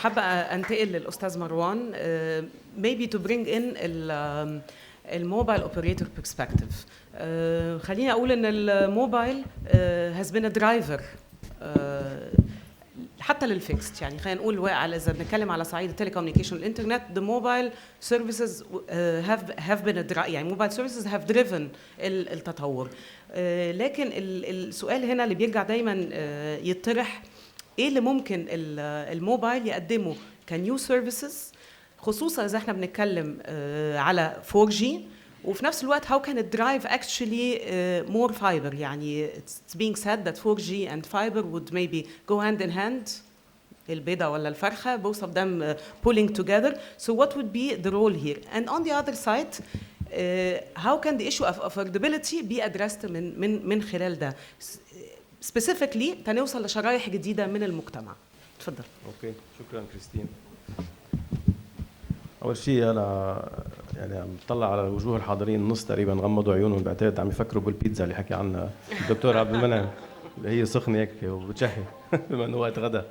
حابة أنتقل للأستاذ مروان maybe to bring in الموبايل operator perspective. خليني أقول إن الموبايل has been a driver حتى للفيكست، يعني خلينا نقول إذا بنتكلم على صعيد التليكومنيكيشن والإنترنت the mobile services have been يعني mobile services have driven التطور. لكن السؤال هنا اللي بيرجع دايما يطرح ايه اللي ممكن الموبايل يقدمه كنيو سيرفيسز، خصوصا اذا احنا بنتكلم على 4G، وفي نفس الوقت how can it drive actually more fiber. يعني it's being said that 4G and fiber would maybe go hand in hand، البيضة ولا الفرخة، both of them pulling together. So what would be the role here? And on the other side how can the issue of affordability be addressed من خلال ده specifically تنوصل لشرائح جديدة من المجتمع؟ تفضل. اوكي، شكرا كريستين. اول شيء انا يعني عم بطلع على وجوه الحاضرين، النص تقريبا غمضوا عيونهم، بعتقد عم يفكروا بالبيتزا اللي حكي عنها الدكتور عبد المنعم اللي هي سخنه هيك وبتشهي بما انه وقت غدا.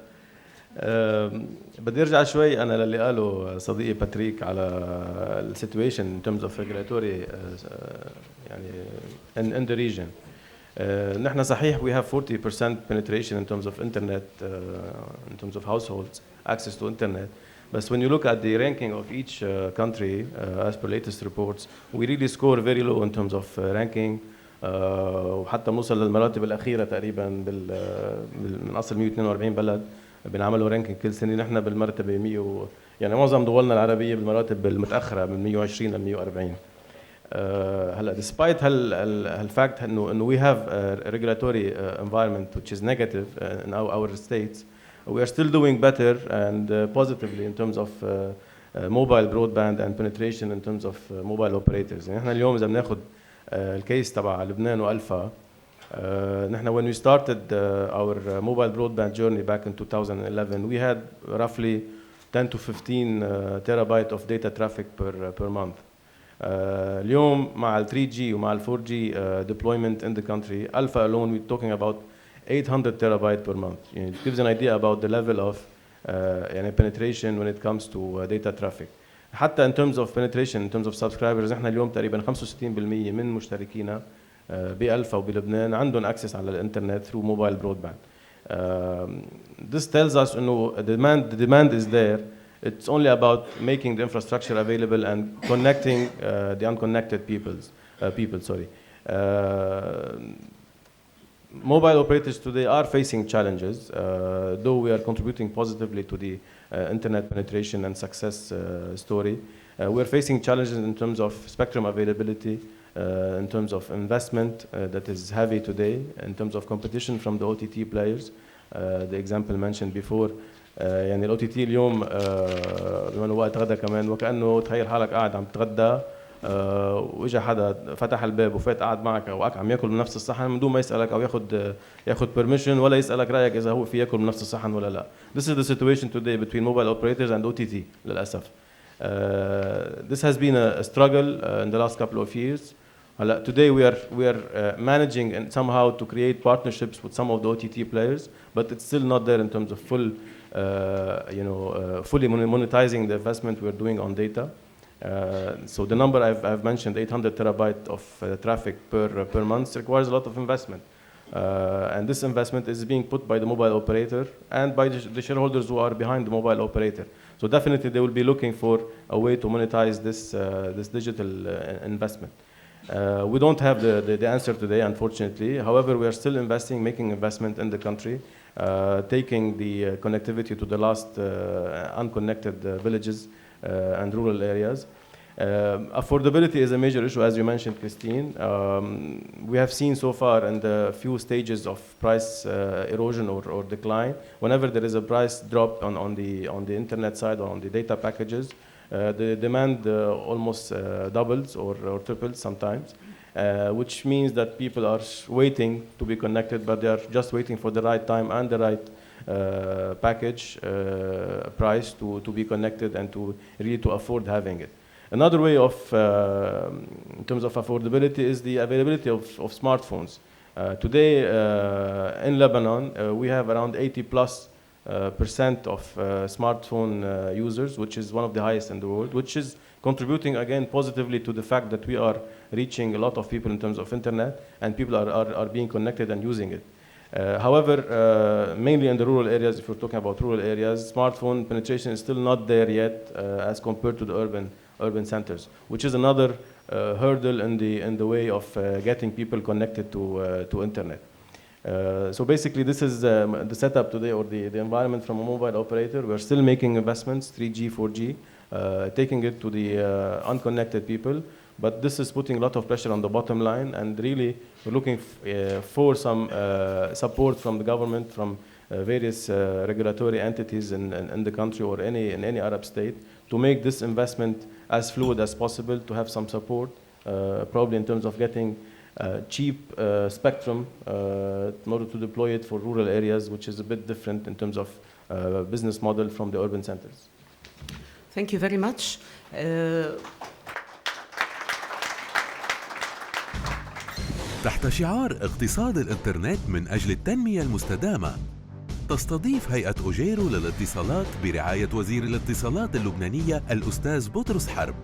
بدي ارجع شوي انا للي قاله صديقي باتريك على السيتويشن in terms of regulatory يعني in the region. نحن صحيح we have 40% penetration in terms of internet, in terms of households access to internet. But when you look at the ranking of each country as per latest reports, we really score very low in terms of ranking. وحتى بنوصل للمراتب الأخيرة تقريبا من أصل 142 بلد بنعملوا رانكينج كل سنة. نحن بالمرتبة 100 يعني معظم دولنا العربية بالمراتب المتأخرة من 120 ل 140. هلا despite هالفاكت انه we have a regulatory environment which is negative in our states, we are still doing better and positively in terms of mobile broadband and penetration in terms of mobile operators. يعني احنا اليوم اذا بناخذ الكيس تبع لبنان والفا، نحن when we started our mobile broadband journey back in 2011 we had roughly 10 to 15 terabyte of data traffic per month. اليوم مع ال 3G ومع ال 4G deployment in the country, ALFA alone we're talking about 800 terabyte per month. It gives an idea about the level of penetration when it comes to data traffic. حتى in terms of penetration, in terms of subscribers، نحن اليوم تقريبا 65% من مشتركينا بألفا وبلبنان عندهم access على الانترنت through mobile broadband. This tells us إنه the demand is there. It's only about making the infrastructure available and connecting the unconnected people. Mobile operators today are facing challenges, though we are contributing positively to the internet penetration and success story. We're facing challenges in terms of spectrum availability, in terms of investment that is heavy today, in terms of competition from the OTT players, the example mentioned before. يعني الاو تي تي اليوم بما انه وقت غدا كمان، وكانه تخيل حالك قاعد عم تتغدى واجا حدا فتح الباب وفات قاعد معك او عم ياكل من نفس الصحن من دون ما يسالك او ياخذ بيرميشن ولا يسالك رايك اذا هو في ياكل من نفس الصحن ولا لا. This is the situation today between mobile operators and OTT للاسف. This has been a struggle in the last couple of years. Today we are managing and somehow to create partnerships with some of the OTT players, but it's still not there in terms of fully monetizing the investment we're doing on data. So the number I've mentioned, 800 terabyte of traffic per month, requires a lot of investment. And this investment is being put by the mobile operator and by the shareholders who are behind the mobile operator. So definitely they will be looking for a way to monetize this digital investment. We don't have the answer today, unfortunately. However, we are still investing, making investment in the country, taking the connectivity to the last unconnected villages and rural areas. Affordability is a major issue, as you mentioned, Christine. We have seen so far in the few stages of price erosion or decline, whenever there is a price drop on the internet side or on the data packages, the demand almost doubles or triples sometimes, which means that people are waiting to be connected, but they are just waiting for the right time and the right package price to be connected and to really to afford having it. Another way of, in terms of affordability, is the availability of smartphones. Today in Lebanon, we have around 80 plus percent of smartphone users, which is one of the highest in the world, which is contributing again positively to the fact that we are reaching a lot of people in terms of internet, and people are being connected and using it. However, mainly in the rural areas, if we're talking about rural areas, smartphone penetration is still not there yet as compared to the urban centers, which is another hurdle in the way of getting people connected to internet. So basically, this is the setup today, or the environment from a mobile operator. We're still making investments, 3G, 4G, taking it to the unconnected people. But this is putting a lot of pressure on the bottom line, and really we're looking for some support from the government, from various regulatory entities in the country or in any Arab state, to make this investment as fluid as possible, to have some support, probably in terms of getting cheap spectrum in order to deploy it for rural areas, which is a bit different in terms of business model from the urban centers. Thank you very much. تحت شعار اقتصاد الإنترنت من أجل التنمية المستدامة، تستضيف هيئة أوجيرو للاتصالات برعاية وزير الاتصالات اللبنانية الأستاذ بطرس حرب،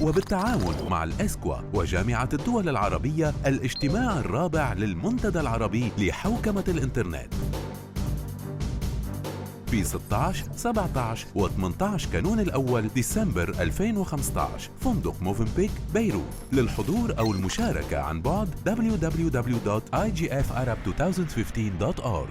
وبالتعاون مع الإسكوا وجامعة الدول العربية، الاجتماع الرابع للمنتدى العربي لحوكمة الإنترنت في 16 17 و18 كانون الأول ديسمبر 2015، فندق موفنبيك بيروت. للحضور أو المشاركة عن بعد www.igfarab2015.org.